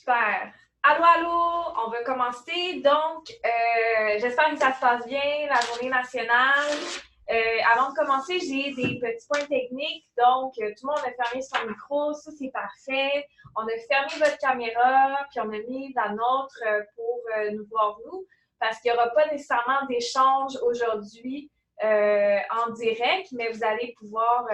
Super. Allô, allô, on va commencer. Donc, j'espère que ça se passe bien, la journée nationale. Avant de commencer, j'ai des petits points techniques. Donc, tout le monde a fermé son micro, ça c'est parfait. On a fermé votre caméra, puis on a mis la nôtre pour nous voir nous, parce qu'il n'y aura pas nécessairement d'échange aujourd'hui en direct, mais vous allez pouvoir,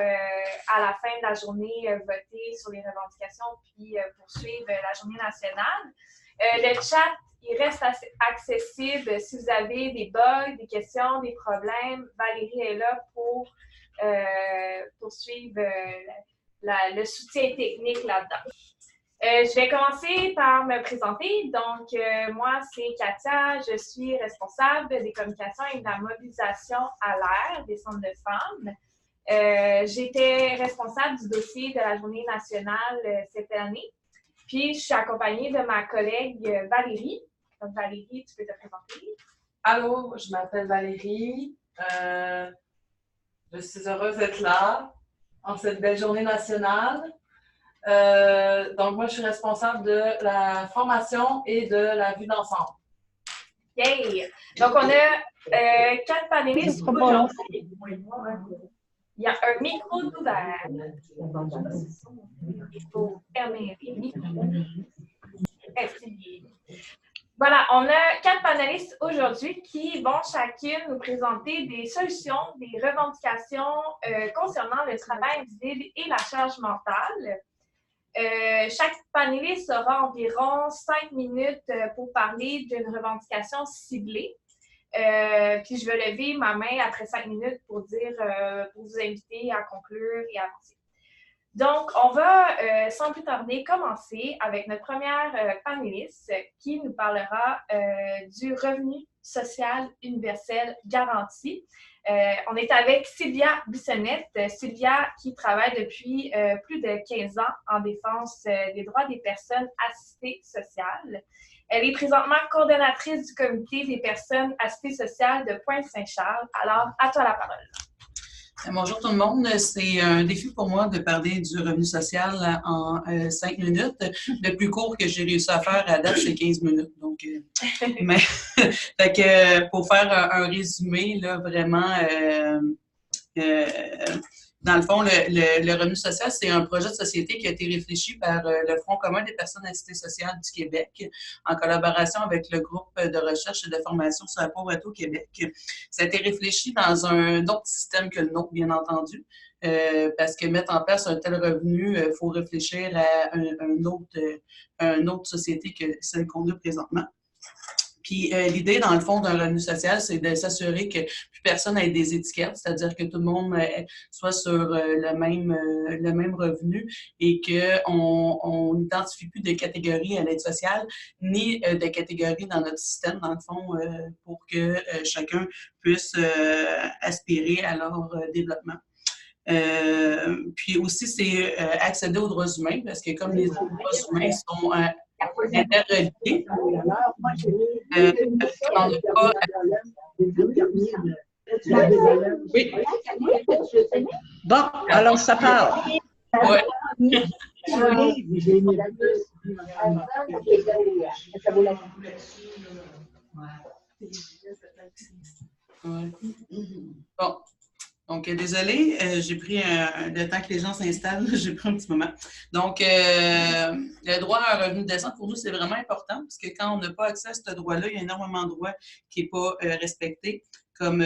à la fin de la journée, voter sur les revendications puis poursuivre la journée nationale. Le chat, il reste accessible si vous avez des bugs, des questions, des problèmes. Valérie est là pour poursuivre le soutien technique là-dedans. Je vais commencer par me présenter. Donc, moi, c'est Katia. Je suis responsable des communications et de la mobilisation à l'air des centres de femmes. J'étais responsable du dossier de la journée nationale cette année. Puis, je suis accompagnée de ma collègue Valérie. Donc, Valérie, tu peux te présenter? Allô, je m'appelle Valérie. Je suis heureuse d'être là en cette belle journée nationale. Donc, moi, je suis responsable de la formation et de la vue d'ensemble. Yay! Donc, on a 4 panélistes aujourd'hui. Il y a un micro ouvert. Il faut fermer les micros. Voilà, on a 4 panélistes aujourd'hui qui vont chacune nous présenter des solutions, des revendications concernant le travail invisible et la charge mentale. Chaque panéliste aura environ 5 minutes pour parler d'une revendication ciblée. Puis je vais lever ma main après 5 minutes pour vous inviter à conclure et avancer. Donc, on va sans plus tarder commencer avec notre première panéliste qui nous parlera du revenu social universel garanti. On est avec Sylvia Bissonnette. Sylvia qui travaille depuis plus de 15 ans en défense des droits des personnes assistées sociales. Elle est présentement coordonnatrice du comité des personnes assistées sociales de Pointe-Saint-Charles. Alors, à toi la parole. Bonjour tout le monde. C'est un défi pour moi de parler du revenu social en 5 minutes. Le plus court que j'ai réussi à faire à date, c'est 15 minutes. Donc, mais, fait que, pour faire un résumé, là, vraiment, dans le fond, le revenu social, c'est un projet de société qui a été réfléchi par le Front commun des personnes assistées sociales du Québec en collaboration avec le groupe de recherche et de formation sur la pauvreté au Québec. Ça a été réfléchi dans un autre système que le nôtre, bien entendu, parce que mettre en place un tel revenu, il faut réfléchir à une autre société que celle qu'on a présentement. Puis l'idée, dans le fond, d'un revenu social, c'est de s'assurer que plus personne ait des étiquettes, c'est-à-dire que tout le monde soit sur le même revenu et qu'on n'identifie plus de catégories à l'aide sociale, ni de catégories dans notre système, dans le fond, pour que chacun puisse aspirer à leur développement. Puis aussi, c'est accéder aux droits humains, parce que comme les droits humains sont interreliés, on n'a pas... Oui. Bon, alors ça part. Ouais. Bon. Donc, désolée, j'ai pris le temps que les gens s'installent, j'ai pris un petit moment. Donc, le droit à un revenu décent, pour nous, c'est vraiment important parce que quand on n'a pas accès à ce droit-là, il y a énormément de droits qui n'est pas respecté, comme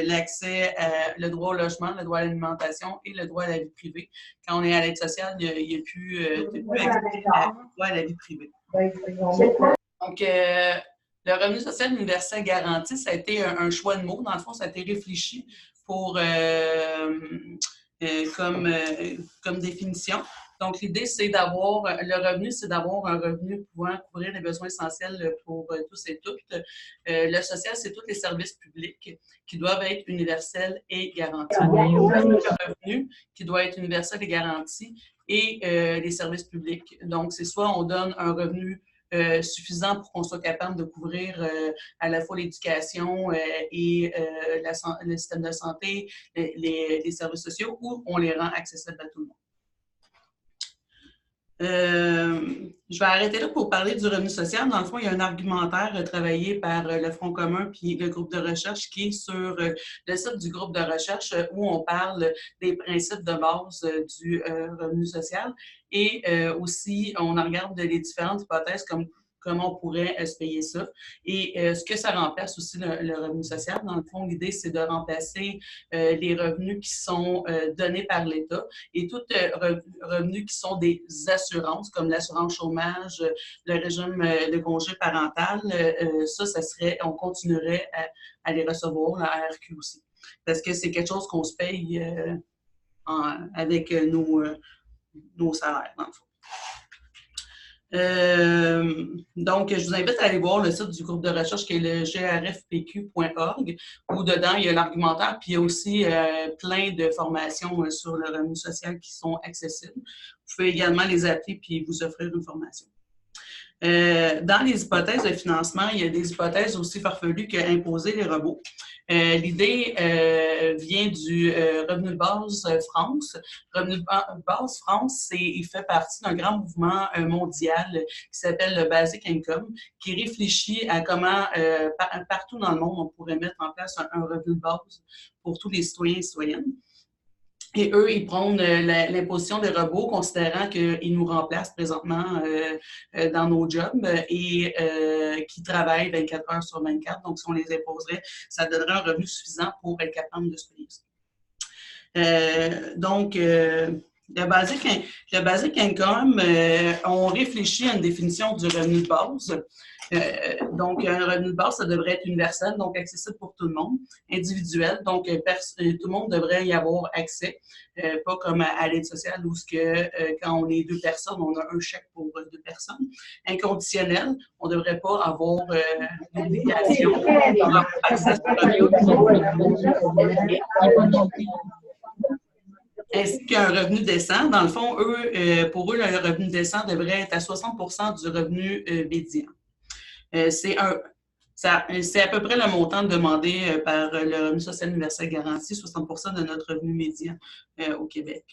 l'accès le droit au logement, le droit à l'alimentation et le droit à la vie privée. Quand on est à l'aide sociale, il n'y a plus accès au droit à la vie privée. Donc, le revenu social universel garanti, ça a été un choix de mots. Dans le fond, ça a été réfléchi pour, comme définition. Donc, l'idée, c'est d'avoir, le revenu, c'est d'avoir un revenu pouvant couvrir les besoins essentiels pour tous et toutes. Le social, c'est tous les services publics qui doivent être universels et garantis. Le revenu qui doit être universel et garanti et les services publics. Donc, c'est soit on donne un revenu suffisant pour qu'on soit capable de couvrir à la fois l'éducation et le système de santé, les services sociaux, ou on les rend accessibles à tout le monde. Je vais arrêter là pour parler du revenu social. Dans le fond, il y a un argumentaire travaillé par le Front commun puis le groupe de recherche qui est sur le site du groupe de recherche où on parle des principes de base du revenu social et aussi on regarde les différentes hypothèses comme comment on pourrait se payer ça et ce que ça remplace aussi le revenu social. Dans le fond, l'idée, c'est de remplacer les revenus qui sont donnés par l'État et tous revenus qui sont des assurances, comme l'assurance chômage, le régime de congé parental, ça serait, on continuerait à les recevoir, la ARQ aussi. Parce que c'est quelque chose qu'on se paye avec nos salaires, dans le fond. Donc, je vous invite à aller voir le site du groupe de recherche qui est le grfpq.org où dedans, il y a l'argumentaire puis il y a aussi plein de formations sur le revenu social qui sont accessibles. Vous pouvez également les appeler puis vous offrir une formation. Dans les hypothèses de financement, il y a des hypothèses aussi farfelues qu'imposer les robots. L'idée vient du Revenu de base France. Revenu de base France, il fait partie d'un grand mouvement mondial qui s'appelle le Basic Income, qui réfléchit à comment partout dans le monde on pourrait mettre en place un revenu de base pour tous les citoyens et citoyennes. Et eux, ils prônent l'imposition des robots, considérant qu'ils nous remplacent présentement dans nos jobs et qui travaillent 24 heures sur 24. Donc, si on les imposerait, ça donnerait un revenu suffisant pour être capable de se payer ça. Donc, le basic income, on réfléchit à une définition du revenu de base. Donc, un revenu de base, ça devrait être universel, donc accessible pour tout le monde, individuel, donc tout le monde devrait y avoir accès, pas comme à l'aide sociale où quand on est 2 personnes, on a un chèque pour 2 personnes. Inconditionnel, on ne devrait pas avoir d'obligation d'avoir accès ainsi qu'un revenu décent. Dans le fond, pour eux, le revenu décent devrait être à 60% du revenu médian. C'est à peu près le montant demandé par le revenu social universel garanti, 60% de notre revenu médian au Québec.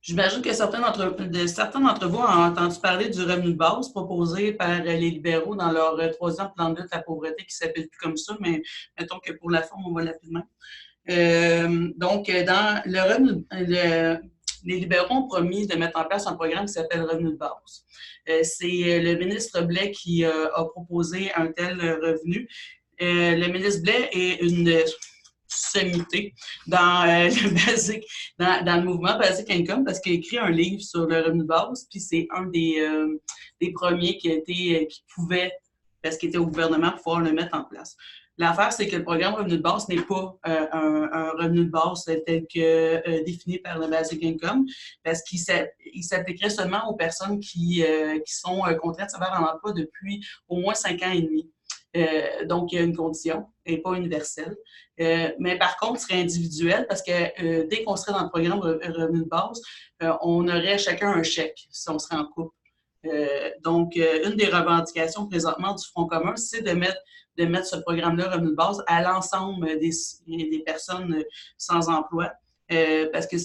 J'imagine que certains d'entre vous ont entendu parler du revenu de base proposé par les libéraux dans leur 3e plan de lutte à la pauvreté qui ne s'appelle plus comme ça, mais mettons que pour la forme, on va l'appeler de même. Donc, dans le revenu, les libéraux ont promis de mettre en place un programme qui s'appelle Revenu de base. C'est le ministre Blais qui a proposé un tel revenu. Le ministre Blais est une sommité dans le mouvement Basic Income parce qu'il a écrit un livre sur le revenu de base, puis c'est un des premiers qui pouvait, parce qu'il était au gouvernement, pouvoir le mettre en place. L'affaire, c'est que le programme Revenu de base n'est pas un revenu de base tel que défini par le Basic Income, parce qu'il s'appliquerait seulement aux personnes qui sont contraintes sévères en emploi depuis au moins 5 ans et demi. Donc, il y a une condition et pas universelle. Mais par contre, ce serait individuel parce que dès qu'on serait dans le programme Revenu de base, on aurait chacun un chèque si on serait en couple. Donc, une des revendications présentement du Front commun, c'est de mettre ce programme-là Revenu de base à l'ensemble des personnes sans emploi. Parce que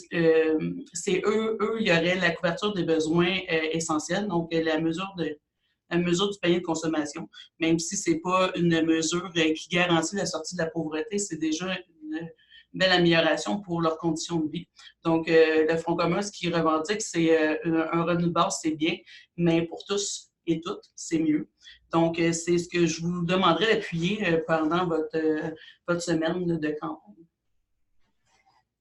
c'est eux, il y aurait la couverture des besoins essentiels, donc la mesure du panier de consommation, même si ce n'est pas une mesure qui garantit la sortie de la pauvreté, c'est déjà une belle amélioration pour leurs conditions de vie. Donc, le Front commun, ce qu'il revendique, c'est un revenu de base, c'est bien, mais pour tous et toutes, c'est mieux. Donc, c'est ce que je vous demanderais d'appuyer pendant votre semaine de campagne.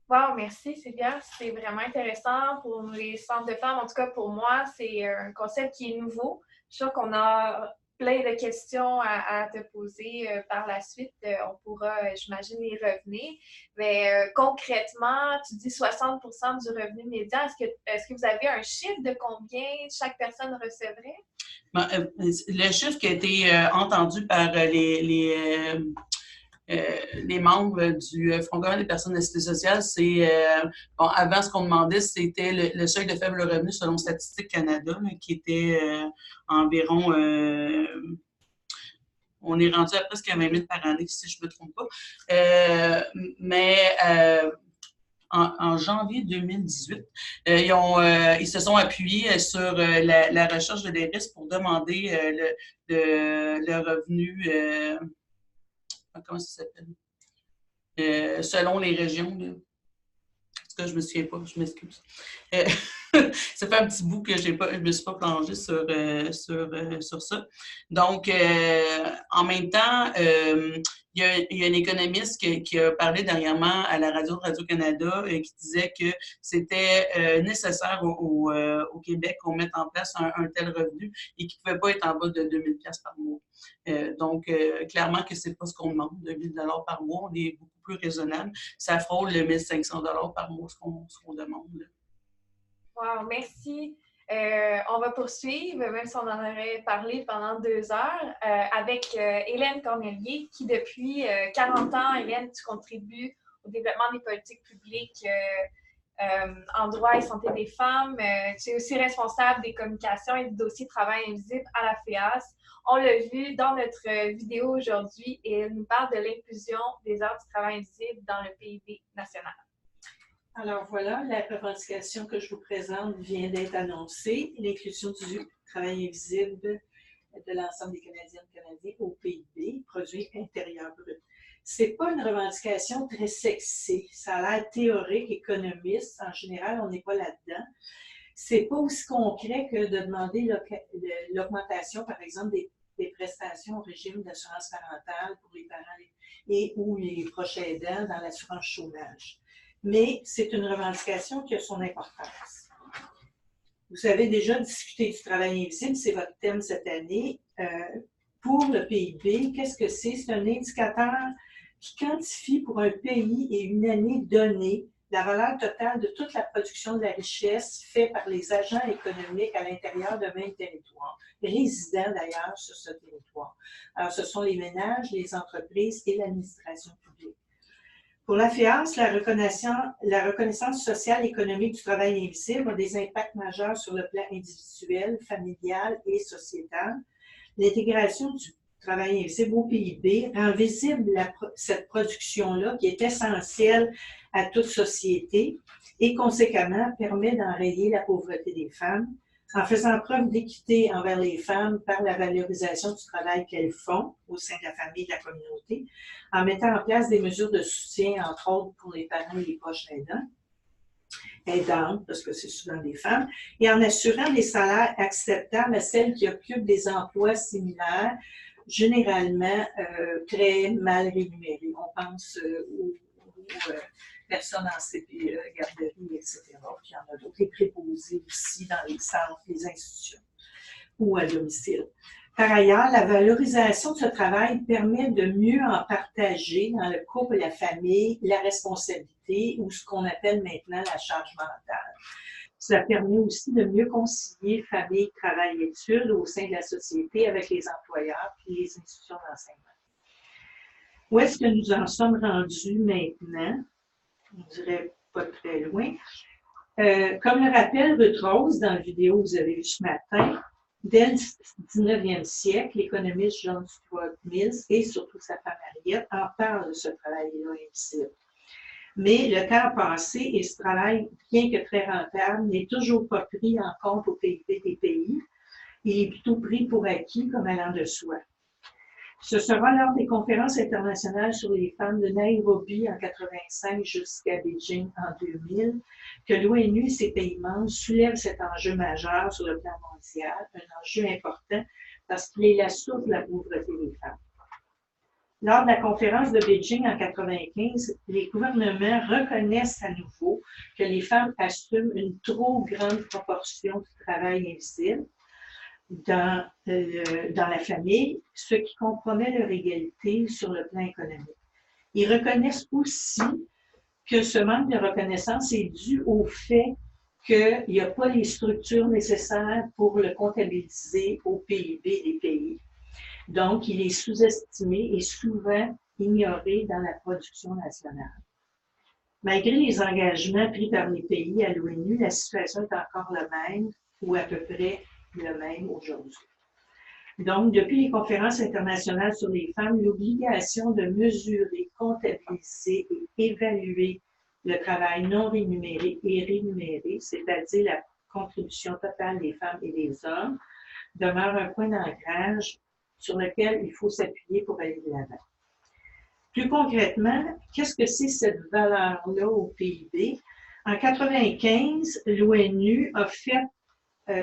Wow, merci Sylvia. C'est vraiment intéressant pour les centres de femmes. En tout cas, pour moi, c'est un concept qui est nouveau. Je suis sûre qu'on a plein de questions à te poser par la suite. On pourra, j'imagine, y revenir. Mais concrètement, tu dis 60% du revenu médian. Est-ce que vous avez un chiffre de combien chaque personne recevrait? Le chiffre qui a été entendu par les membres du Front commun des personnes de cité sociale, c'est, avant ce qu'on demandait, c'était le seuil de faible revenu selon Statistique Canada, qui était environ, on est rendu à presque 20 000 par année, si je ne me trompe pas. Mais en janvier 2018. Ils se sont appuyés sur la recherche de des risques pour demander le revenu, comment ça s'appelle? Selon les régions. Là. En tout cas, je ne me souviens pas, je m'excuse. Ça fait un petit bout que je ne me suis pas plongée sur ça. Donc, en même temps, il y a un économiste qui a parlé dernièrement à la radio de Radio-Canada qui disait que c'était nécessaire au Québec qu'on mette en place un tel revenu et qu'il ne pouvait pas être en bas de 2 000 $ par mois. Donc, clairement que ce n'est pas ce qu'on demande, 2 000 $ par mois. On est beaucoup plus raisonnable. Ça frôle le 1 500 $ par mois, ce qu'on demande. Là. Wow, merci. On va poursuivre, même si on en aurait parlé pendant 2 heures, avec Hélène Cornelier, qui depuis 40 ans, Hélène, tu contribues au développement des politiques publiques en droit et santé des femmes. Tu es aussi responsable des communications et du dossier travail invisible à la FEAS. On l'a vu dans notre vidéo aujourd'hui et elle nous parle de l'inclusion des heures du travail invisible dans le PIB national. Alors voilà, la revendication que je vous présente vient d'être annoncée, l'inclusion du travail invisible de l'ensemble des Canadiennes et Canadiens au PIB, produit intérieur brut. C'est pas une revendication très sexy, ça a l'air théorique, économiste, en général, on n'est pas là-dedans. C'est pas aussi concret que de demander l'augmentation, par exemple, des prestations au régime d'assurance parentale pour les parents et ou les proches aidants dans l'assurance chômage. Mais c'est une revendication qui a son importance. Vous avez déjà discuté du travail invisible, c'est votre thème cette année. Pour le PIB, qu'est-ce que c'est? C'est un indicateur qui quantifie pour un pays et une année donnée la valeur totale de toute la production de la richesse faite par les agents économiques à l'intérieur d'un même territoire, résidents d'ailleurs sur ce territoire. Alors, ce sont les ménages, les entreprises et l'administration publique. Pour la FEAS, la reconnaissance sociale et économique du travail invisible a des impacts majeurs sur le plan individuel, familial et sociétal. L'intégration du travail invisible au PIB rend visible cette production-là qui est essentielle à toute société et conséquemment permet d'enrayer la pauvreté des femmes en faisant preuve d'équité envers les femmes par la valorisation du travail qu'elles font au sein de la famille et de la communauté, en mettant en place des mesures de soutien, entre autres pour les parents et les proches aidantes, parce que c'est souvent des femmes, et en assurant des salaires acceptables à celles qui occupent des emplois similaires, généralement très mal rémunérés. On pense aux personnes en CPE, garderie, etc. Puis il y en a d'autres, les préposés aussi dans les centres, les institutions ou à domicile. Par ailleurs, la valorisation de ce travail permet de mieux en partager dans le couple, la famille, la responsabilité ou ce qu'on appelle maintenant la charge mentale. Ça permet aussi de mieux concilier famille, travail, études au sein de la société avec les employeurs et les institutions d'enseignement. Où est-ce que nous en sommes rendus maintenant? On dirait pas très loin. Comme le rappelle Ruth Rose dans la vidéo que vous avez vue ce matin, dès le 19e siècle, l'économiste John Stuart Mills et surtout sa femme Harriet en parlent de ce travail-là invisible. Mais le temps a passé et ce travail, bien que très rentable, n'est toujours pas pris en compte au PIB des pays. Il est plutôt pris pour acquis comme allant de soi. Ce sera lors des conférences internationales sur les femmes de Nairobi en 1985 jusqu'à Beijing en 2000 que l'ONU et ses pays membres soulèvent cet enjeu majeur sur le plan mondial, un enjeu important parce qu'il est la source de la pauvreté des femmes. Lors de la conférence de Beijing en 1995, les gouvernements reconnaissent à nouveau que les femmes assument une trop grande proportion du travail invisible dans la famille, ce qui compromet leur égalité sur le plan économique. Ils reconnaissent aussi que ce manque de reconnaissance est dû au fait qu'il n'y a pas les structures nécessaires pour le comptabiliser au PIB des pays. Donc, il est sous-estimé et souvent ignoré dans la production nationale. Malgré les engagements pris par les pays à l'ONU, la situation est encore la même ou à peu près le même aujourd'hui. Donc, depuis les conférences internationales sur les femmes, l'obligation de mesurer, comptabiliser et évaluer le travail non rémunéré et rémunéré, c'est-à-dire la contribution totale des femmes et des hommes, demeure un point d'ancrage sur lequel il faut s'appuyer pour aller de l'avant. Plus concrètement, qu'est-ce que c'est cette valeur-là au PIB? En 1995, l'ONU a fait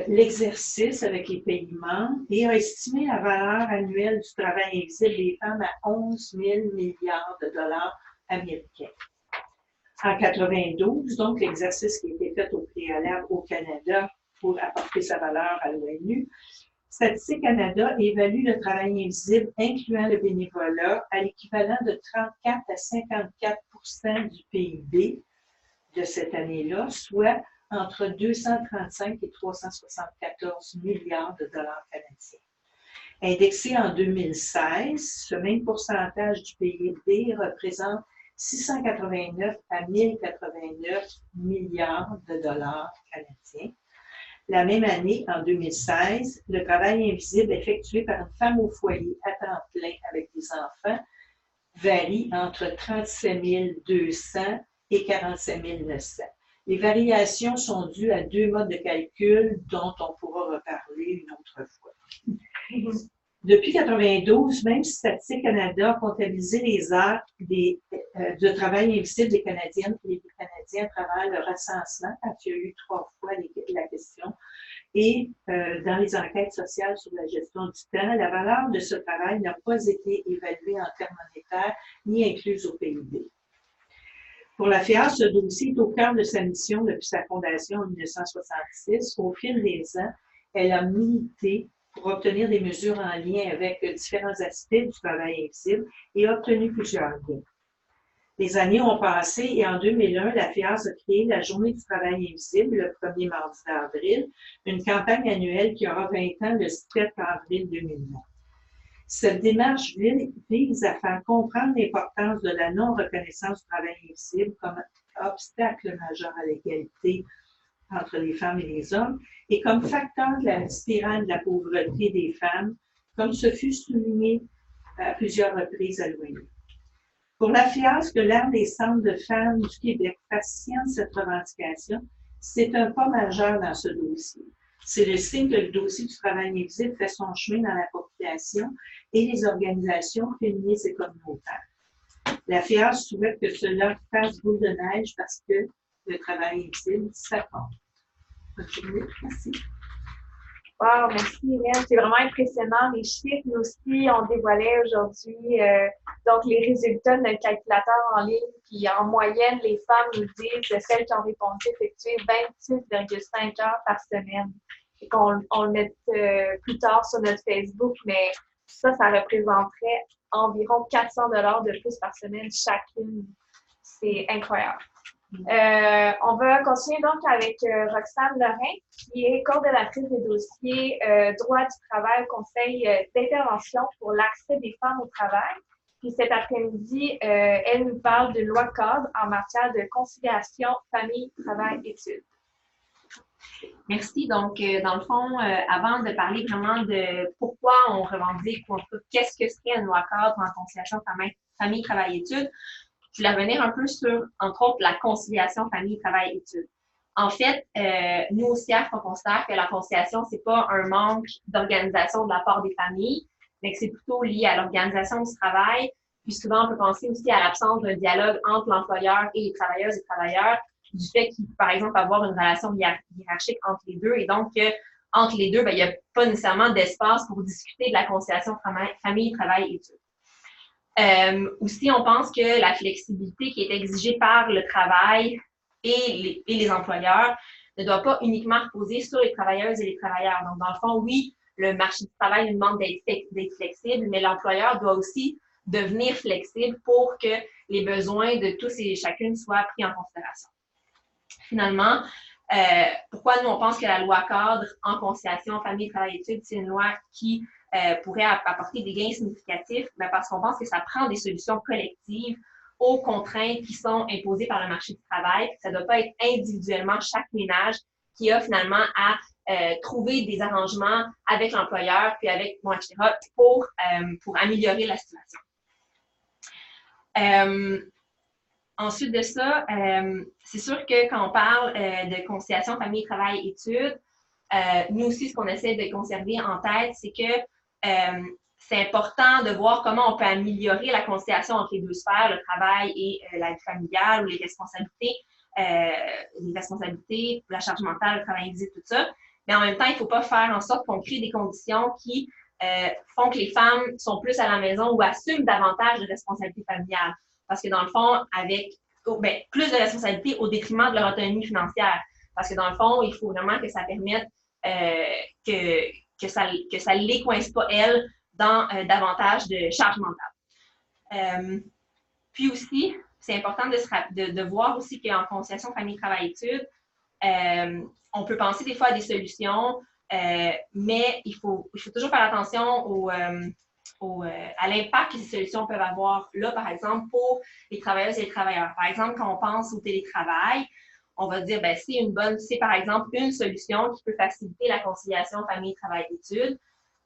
l'exercice avec les pays membres et a estimé la valeur annuelle du travail invisible des femmes à 11 000 milliards de dollars américains. En 1992, donc l'exercice qui a été fait au préalable au Canada pour apporter sa valeur à l'ONU, Statistique Canada évalue le travail invisible, incluant le bénévolat, à l'équivalent de 34 à 54 du PIB de cette année-là, soit entre 235 et 374 milliards de dollars canadiens. Indexé en 2016, ce même pourcentage du PIB représente 689 à 1089 milliards de dollars canadiens. La même année, en 2016, le travail invisible effectué par une femme au foyer à temps plein avec des enfants varie entre 37 200 et 47 900. Les variations sont dues à deux modes de calcul dont on pourra reparler une autre fois. Depuis 1992, même si Statistique Canada a comptabilisé les heures de travail invisible des Canadiennes et des Canadiens à travers le recensement, quand il y a eu 3 fois la question, et dans les enquêtes sociales sur la gestion du temps, la valeur de ce travail n'a pas été évaluée en termes monétaires ni incluse au PIB. Pour la FIAR, ce dossier est au cœur de sa mission depuis sa fondation en 1966. Au fil des ans, elle a milité pour obtenir des mesures en lien avec différents aspects du travail invisible et a obtenu plusieurs gains. Les années ont passé et en 2001, la FIAS a créé la Journée du travail invisible le 1er mardi d'avril, une campagne annuelle qui aura 20 ans le 7 avril 2020. Cette démarche vise à faire comprendre l'importance de la non-reconnaissance du travail invisible comme obstacle majeur à l'égalité entre les femmes et les hommes et comme facteur de la spirale de la pauvreté des femmes, comme ce fut souligné à plusieurs reprises à l'ONU. Pour la FIAS, que l'Ordre des centres de femmes du Québec fasse science de cette revendication, c'est un pas majeur dans ce dossier. C'est le signe que le dossier du travail invisible fait son chemin dans la population et les organisations féministes et communautaires. La FIAS souhaite que cela fasse boule de neige parce que le travail invisible, ça compte. Merci. Wow, merci Hélène. C'est vraiment impressionnant. Les chiffres, nous aussi, on dévoilait aujourd'hui donc les résultats de notre calculateur en ligne. Puis en moyenne, les femmes nous disent, celles qui ont répondu, effectuer 26,5 heures par semaine. Et qu'on le mette plus tard sur notre Facebook, mais ça représenterait environ 400 $ de plus par semaine chacune. C'est incroyable. On va continuer donc avec Roxane Lorrain, qui est coordonnatrice des dossiers droit du travail au Conseil d'intervention pour l'accès des femmes au travail. Puis cet après-midi, elle nous parle de loi cadre en matière de conciliation famille, travail, études. Merci. Donc, dans le fond, avant de parler vraiment de pourquoi on revendique ou en tout cas qu'est-ce que serait une loi cadre en conciliation famille, travail, études, je voulais revenir un peu sur, entre autres, la conciliation famille, travail, études. En fait, nous au CIAF, on considère que la conciliation, c'est pas un manque d'organisation de la part des familles, mais que c'est plutôt lié à l'organisation du travail. Puis souvent, on peut penser aussi à l'absence d'un dialogue entre l'employeur et les travailleuses et travailleurs, du fait qu'il peut, par exemple, avoir une relation hiérarchique entre les deux. Et donc, entre les deux, il n'y a pas nécessairement d'espace pour discuter de la conciliation famille, travail, études. Aussi, on pense que la flexibilité qui est exigée par le travail et les employeurs ne doit pas uniquement reposer sur les travailleuses et les travailleurs. Donc, dans le fond, oui, le marché du travail nous demande d'être flexible, mais l'employeur doit aussi devenir flexible pour que les besoins de tous et chacune soient pris en considération. Finalement, pourquoi nous, on pense que la loi cadre en conciliation famille, travail, études, c'est une loi qui pourrait apporter des gains significatifs, mais parce qu'on pense que ça prend des solutions collectives aux contraintes qui sont imposées par le marché du travail. Ça ne doit pas être individuellement chaque ménage qui a finalement à trouver des arrangements avec l'employeur, puis avec moi, etc., pour améliorer la situation. Ensuite de ça, c'est sûr que quand on parle de conciliation famille, travail, études, nous aussi, ce qu'on essaie de conserver en tête, c'est que c'est important de voir comment on peut améliorer la conciliation entre les deux sphères, le travail et la vie familiale ou les responsabilités, la charge mentale, le travail invisible, tout ça. Mais en même temps, il ne faut pas faire en sorte qu'on crée des conditions qui font que les femmes sont plus à la maison ou assument davantage de responsabilités familiales. Parce que dans le fond, avec plus de responsabilités au détriment de leur autonomie financière. Parce que dans le fond, il faut vraiment que ça permette que ça ne les coince pas, elles, dans davantage de charge mentale. Puis aussi, c'est important de voir aussi qu'en conciliation famille-travail-études, on peut penser des fois à des solutions, mais il faut toujours faire attention à l'impact que ces solutions peuvent avoir là, par exemple, pour les travailleuses et les travailleurs. Par exemple, quand on pense au télétravail, on va dire, c'est par exemple une solution qui peut faciliter la conciliation famille-travail-études.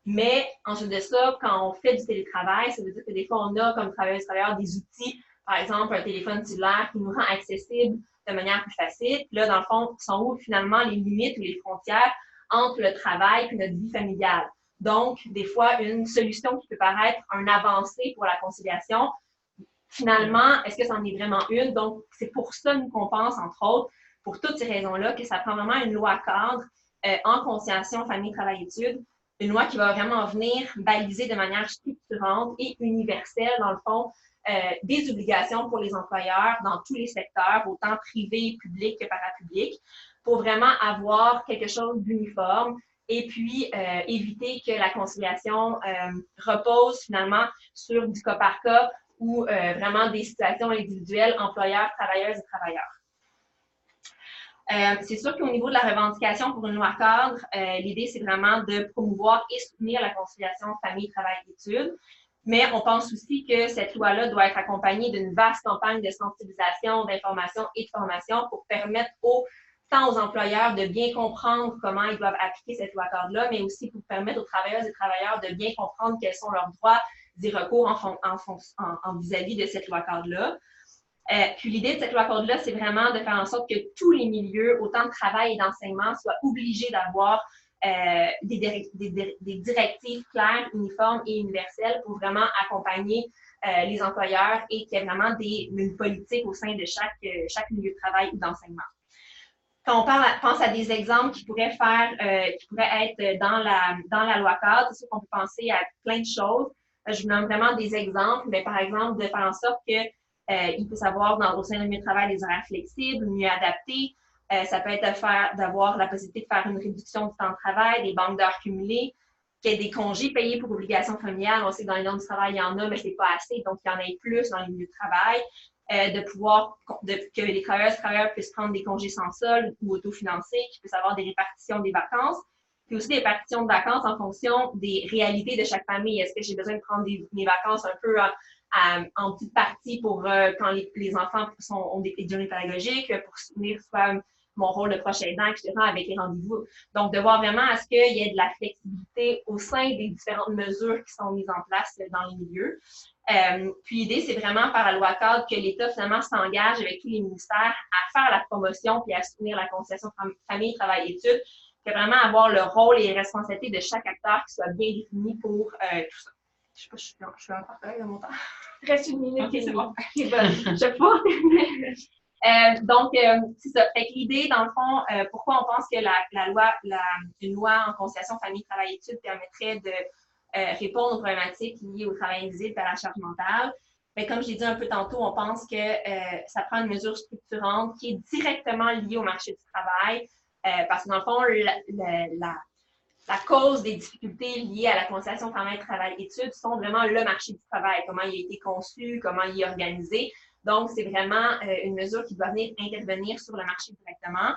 Mais ensuite de ça, quand on fait du télétravail, ça veut dire que des fois, on a comme travailleuses et travailleurs des outils, par exemple, un téléphone cellulaire qui nous rend accessible de manière plus facile. Puis là, dans le fond, sont où finalement les limites ou les frontières entre le travail et notre vie familiale. Donc, des fois, une solution qui peut paraître un avancé pour la conciliation, finalement, est-ce que c'en est vraiment une? Donc, c'est pour ça qu'on pense, entre autres, pour toutes ces raisons-là, que ça prend vraiment une loi cadre en conciliation famille-travail-études, une loi qui va vraiment venir baliser de manière structurante et universelle, dans le fond, des obligations pour les employeurs dans tous les secteurs, autant privés, publics que parapublics, pour vraiment avoir quelque chose d'uniforme et puis éviter que la conciliation repose finalement sur du cas par cas ou vraiment des situations individuelles, employeurs, travailleuses et travailleurs. C'est sûr qu'au niveau de la revendication pour une loi cadre, l'idée, c'est vraiment de promouvoir et soutenir la conciliation famille, travail, études. Mais on pense aussi que cette loi-là doit être accompagnée d'une vaste campagne de sensibilisation, d'information et de formation pour permettre tant aux employeurs de bien comprendre comment ils doivent appliquer cette loi cadre-là, mais aussi pour permettre aux travailleuses et travailleurs de bien comprendre quels sont leurs droits d'y recours en vis-à-vis de cette loi cadre-là. Puis l'idée de cette loi cadre-là, c'est vraiment de faire en sorte que tous les milieux, autant de travail et d'enseignement, soient obligés d'avoir des directives claires, uniformes et universelles pour vraiment accompagner les employeurs et qu'il y ait vraiment une politique au sein de chaque milieu de travail ou d'enseignement. Quand on pense à des exemples qui pourraient être dans la loi cadre, c'est sûr qu'on peut penser à plein de choses. Je vous donne vraiment des exemples, mais par exemple, de faire en sorte que il peut savoir au sein du milieu de travail des horaires flexibles, mieux adaptés. Ça peut être d'avoir la possibilité de faire une réduction du temps de travail, des banques d'heures cumulées, qu'il y ait des congés payés pour obligations familiales. On sait que dans les normes du travail, il y en a, mais c'est pas assez, donc il y en ait plus dans les milieux de travail. Que les travailleurs puissent prendre des congés sans solde ou autofinancés, qu'ils puissent avoir des répartitions des vacances, puis aussi des répartitions de vacances en fonction des réalités de chaque famille. Est-ce que j'ai besoin de prendre mes vacances un peu en petite partie pour quand les enfants ont des journées pédagogiques, pour soutenir soit mon rôle de proche aidant, etc., avec les rendez-vous. Donc, de voir vraiment à ce qu'il y ait de la flexibilité au sein des différentes mesures qui sont mises en place dans les milieux. Puis l'idée, c'est vraiment par la loi cadre que l'État finalement s'engage avec tous les ministères à faire la promotion puis à soutenir la conciliation famille, travail, études, que vraiment avoir le rôle et les responsabilités de chaque acteur qui soit bien défini pour tout ça. Je sais pas, je suis encore correcte dans mon temps. Reste une minute. Okay, c'est bon. Okay, bon. Je pas. Donc, c'est ça. Fait que l'idée, dans le fond, pourquoi on pense que une loi en conciliation famille, travail, études permettrait de répondre aux problématiques liées au travail invisible et à la charge mentale. Mais comme je l'ai dit un peu tantôt, on pense que ça prend une mesure structurante qui est directement liée au marché du travail, parce que dans le fond, la cause des difficultés liées à la conciliation famille, travail, études sont vraiment le marché du travail, comment il a été conçu, comment il est organisé. Donc, c'est vraiment une mesure qui doit venir intervenir sur le marché directement.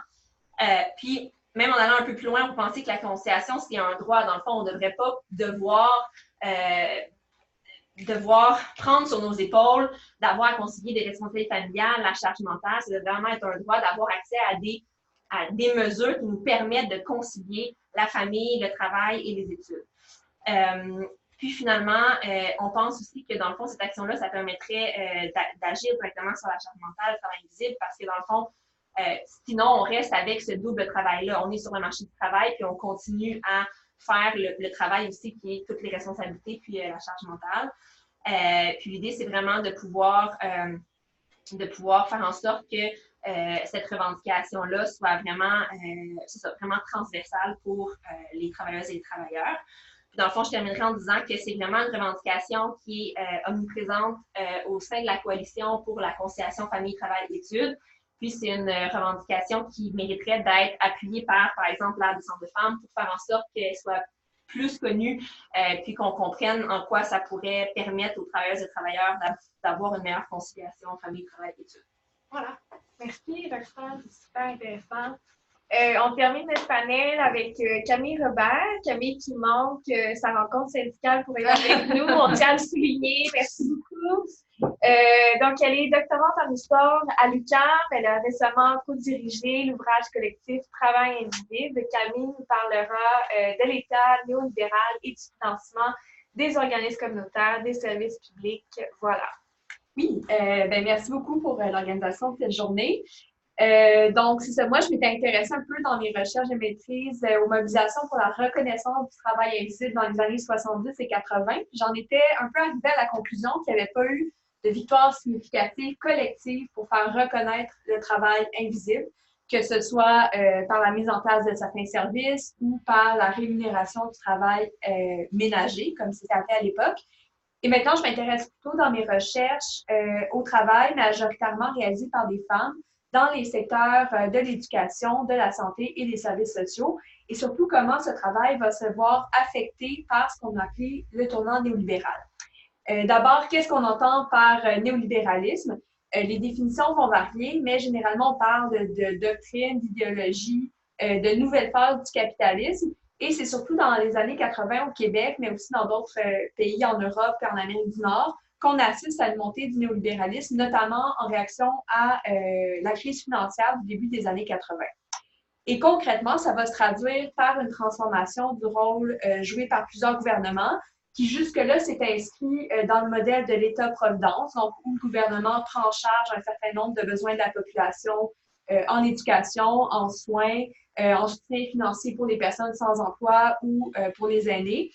Puis, même en allant un peu plus loin, on peut penser que la conciliation, c'est un droit. Dans le fond, on ne devrait pas devoir prendre sur nos épaules, d'avoir à concilier des responsabilités familiales, la charge mentale. Ça doit vraiment être un droit d'avoir accès à des mesures qui nous permettent de concilier la famille, le travail et les études. Puis finalement, on pense aussi que dans le fond, cette action-là, ça permettrait d'agir directement sur la charge mentale, le travail invisible, parce que dans le fond, sinon, on reste avec ce double travail-là. On est sur le marché du travail, puis on continue à faire le travail aussi qui est toutes les responsabilités, puis la charge mentale. Puis l'idée, c'est vraiment de pouvoir faire en sorte que cette revendication-là soit vraiment, vraiment transversale pour les travailleuses et les travailleurs. Puis dans le fond, je terminerai en disant que c'est vraiment une revendication qui est omniprésente au sein de la coalition pour la conciliation famille, travail, études. Puis c'est une revendication qui mériterait d'être appuyée par exemple, l'Ordre des centres de femmes pour faire en sorte qu'elle soit plus connue, puis qu'on comprenne en quoi ça pourrait permettre aux travailleuses et travailleurs d'avoir une meilleure conciliation famille, travail, études. Voilà. Merci, Roxane. C'est super intéressant. On termine notre panel avec Camille Robert. Camille qui manque sa rencontre syndicale pour être avec nous. On tient à le souligner. Merci beaucoup. Donc, elle est doctorante en histoire à l'UQAM. Elle a récemment co-dirigé l'ouvrage collectif Travail invisible. Camille nous parlera de l'État néolibéral et du financement des organismes communautaires, des services publics. Voilà. Oui, merci beaucoup pour l'organisation de cette journée. Donc, c'est ça. Moi, je m'étais intéressée un peu dans mes recherches de maîtrise aux mobilisations pour la reconnaissance du travail invisible dans les années 70 et 80. J'en étais un peu arrivée à la conclusion qu'il n'y avait pas eu de victoire significative collective pour faire reconnaître le travail invisible, que ce soit par la mise en place de certains services ou par la rémunération du travail ménager, comme c'était appelé à l'époque. Et maintenant, je m'intéresse plutôt dans mes recherches au travail majoritairement réalisé par des femmes dans les secteurs de l'éducation, de la santé et des services sociaux, et surtout comment ce travail va se voir affecté par ce qu'on a appelé le tournant néolibéral. D'abord, qu'est-ce qu'on entend par néolibéralisme? Les définitions vont varier, mais généralement, on parle de doctrine, d'idéologie, de nouvelles phases du capitalisme, et c'est surtout dans les années 80 au Québec, mais aussi dans d'autres pays en Europe et en Amérique du Nord, qu'on assiste à une montée du néolibéralisme, notamment en réaction à la crise financière du début des années 80. Et concrètement, ça va se traduire par une transformation du rôle joué par plusieurs gouvernements qui jusque-là s'est inscrit dans le modèle de l'État-providence, donc où le gouvernement prend en charge un certain nombre de besoins de la population en éducation, en soins, en soutien financier pour les personnes sans emploi ou pour les aînés.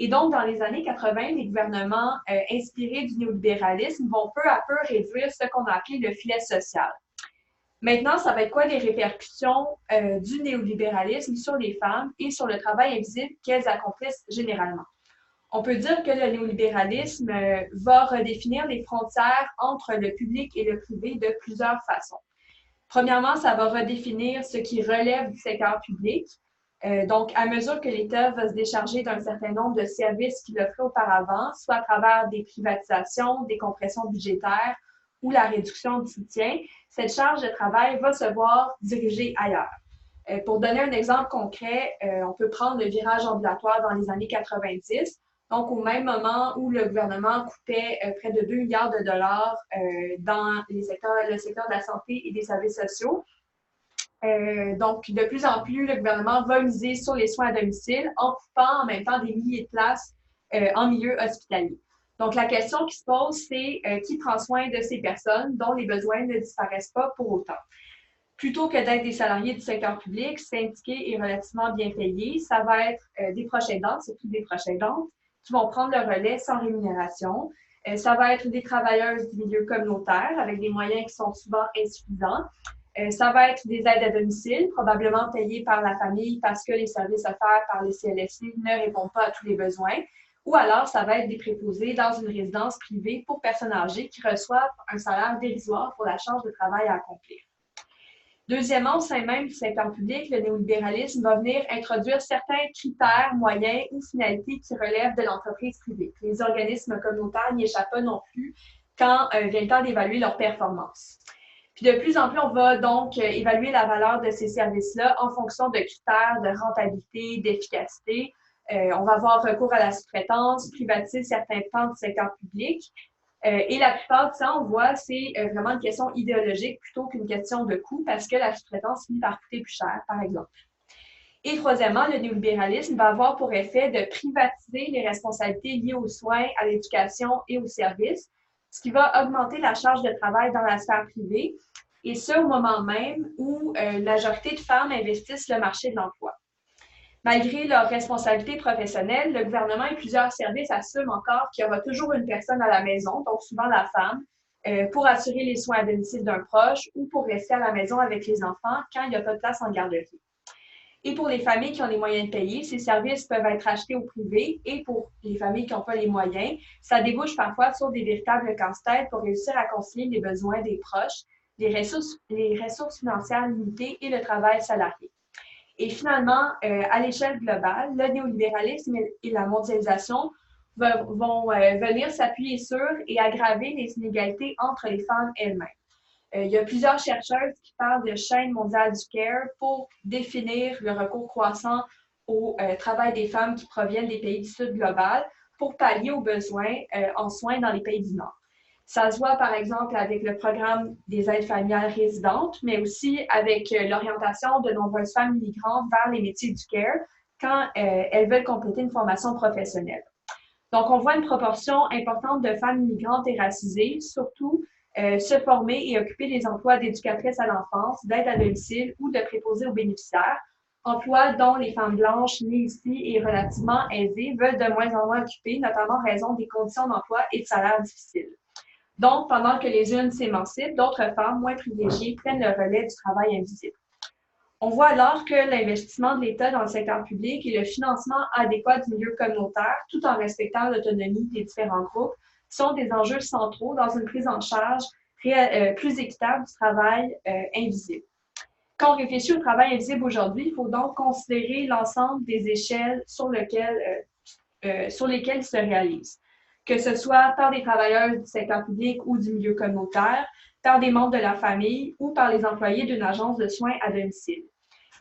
Et donc, dans les années 80, les gouvernements inspirés du néolibéralisme vont peu à peu réduire ce qu'on a appelé le filet social. Maintenant, ça va être quoi les répercussions du néolibéralisme sur les femmes et sur le travail invisible qu'elles accomplissent généralement? On peut dire que le néolibéralisme va redéfinir les frontières entre le public et le privé de plusieurs façons. Premièrement, ça va redéfinir ce qui relève du secteur public. Donc, à mesure que l'État va se décharger d'un certain nombre de services qu'il offrait auparavant, soit à travers des privatisations, des compressions budgétaires ou la réduction du soutien, cette charge de travail va se voir dirigée ailleurs. Pour donner un exemple concret, on peut prendre le virage ambulatoire dans les années 90. Donc, au même moment où le gouvernement coupait près de 2 milliards de dollars dans le secteur de la santé et des services sociaux, donc, de plus en plus, le gouvernement va miser sur les soins à domicile en coupant en même temps des milliers de places en milieu hospitalier. Donc, la question qui se pose, c'est qui prend soin de ces personnes dont les besoins ne disparaissent pas pour autant. Plutôt que d'être des salariés du secteur public, syndiqués et relativement bien payés, ça va être des proches aidants, surtout des proches aidantes, qui vont prendre le relais sans rémunération. Ça va être des travailleuses du milieu communautaire avec des moyens qui sont souvent insuffisants. Ça va être des aides à domicile, probablement payées par la famille parce que les services offerts par les CLSC ne répondent pas à tous les besoins. Ou alors, ça va être des préposés dans une résidence privée pour personnes âgées qui reçoivent un salaire dérisoire pour la charge de travail à accomplir. Deuxièmement, au sein même du secteur public, le néolibéralisme va venir introduire certains critères, moyens ou finalités qui relèvent de l'entreprise privée. Les organismes communautaires n'y échappent pas non plus quand vient le temps d'évaluer leur performance. Puis de plus en plus, on va donc évaluer la valeur de ces services-là en fonction de critères de rentabilité, d'efficacité. On va avoir recours à la sous-traitance, privatiser certains pans du secteur public. Et la plupart du temps, on voit, c'est vraiment une question idéologique plutôt qu'une question de coût parce que la sous-traitance finit par coûter plus cher, par exemple. Et troisièmement, le néolibéralisme va avoir pour effet de privatiser les responsabilités liées aux soins, à l'éducation et aux services, ce qui va augmenter la charge de travail dans la sphère privée, et ce, au moment même où la majorité de femmes investissent le marché de l'emploi. Malgré leurs responsabilités professionnelles, le gouvernement et plusieurs services assument encore qu'il y aura toujours une personne à la maison, donc souvent la femme, pour assurer les soins à domicile d'un proche ou pour rester à la maison avec les enfants quand il n'y a pas de place en garderie. Et pour les familles qui ont les moyens de payer, ces services peuvent être achetés au privé, et pour les familles qui n'ont pas les moyens, ça débouche parfois sur des véritables casse-têtes pour réussir à concilier les besoins des proches, les ressources financières limitées et le travail salarié. Et finalement, à l'échelle globale, le néolibéralisme et la mondialisation vont venir s'appuyer sur et aggraver les inégalités entre les femmes elles-mêmes. Il y a plusieurs chercheurs qui parlent de chaîne mondiale du care pour définir le recours croissant au travail des femmes qui proviennent des pays du Sud global pour pallier aux besoins en soins dans les pays du Nord. Ça se voit par exemple avec le programme des aides familiales résidentes, mais aussi avec l'orientation de nombreuses femmes immigrantes vers les métiers du care quand elles veulent compléter une formation professionnelle. Donc, on voit une proportion importante de femmes immigrantes et racisées, surtout se former et occuper des emplois d'éducatrice à l'enfance, d'aide à domicile ou de préposés aux bénéficiaires, emplois dont les femmes blanches nées ici et relativement aisées veulent de moins en moins occuper, notamment en raison des conditions d'emploi et de salaires difficiles. Donc, pendant que les unes s'émancipent, d'autres femmes moins privilégiées prennent le relais du travail invisible. On voit alors que l'investissement de l'État dans le secteur public et le financement adéquat du milieu communautaire, tout en respectant l'autonomie des différents groupes, sont des enjeux centraux dans une prise en charge plus équitable du travail invisible. Quand on réfléchit au travail invisible aujourd'hui, il faut donc considérer l'ensemble des échelles sur lesquelles il se réalise, que ce soit par des travailleurs du secteur public ou du milieu communautaire, par des membres de la famille ou par les employés d'une agence de soins à domicile.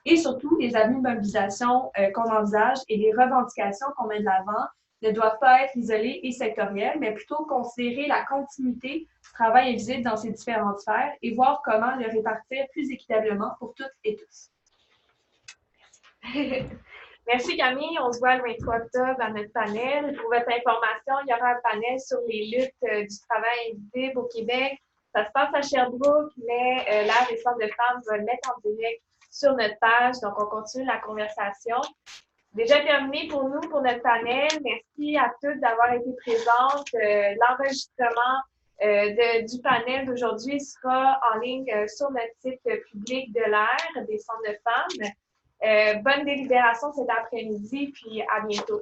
Et surtout, les avenues de mobilisation qu'on envisage et les revendications qu'on met de l'avant ne doivent pas être isolées et sectorielles, mais plutôt considérer la continuité du travail invisible dans ces différentes sphères et voir comment le répartir plus équitablement pour toutes et tous. Merci Camille. On se voit le 23 octobre à notre panel. Pour votre information, il y aura un panel sur les luttes du travail invisible au Québec. Ça se passe à Sherbrooke, mais là, les centres de femmes vont le mettre en direct sur notre page. Donc, on continue la conversation. Déjà terminé pour nous, pour notre panel. Merci à toutes d'avoir été présentes. L'enregistrement du panel d'aujourd'hui sera en ligne sur notre site public de l'AIR, des centres de femmes. Bonne délibération cet après-midi, puis à bientôt.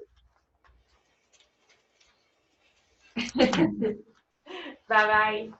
Bye bye.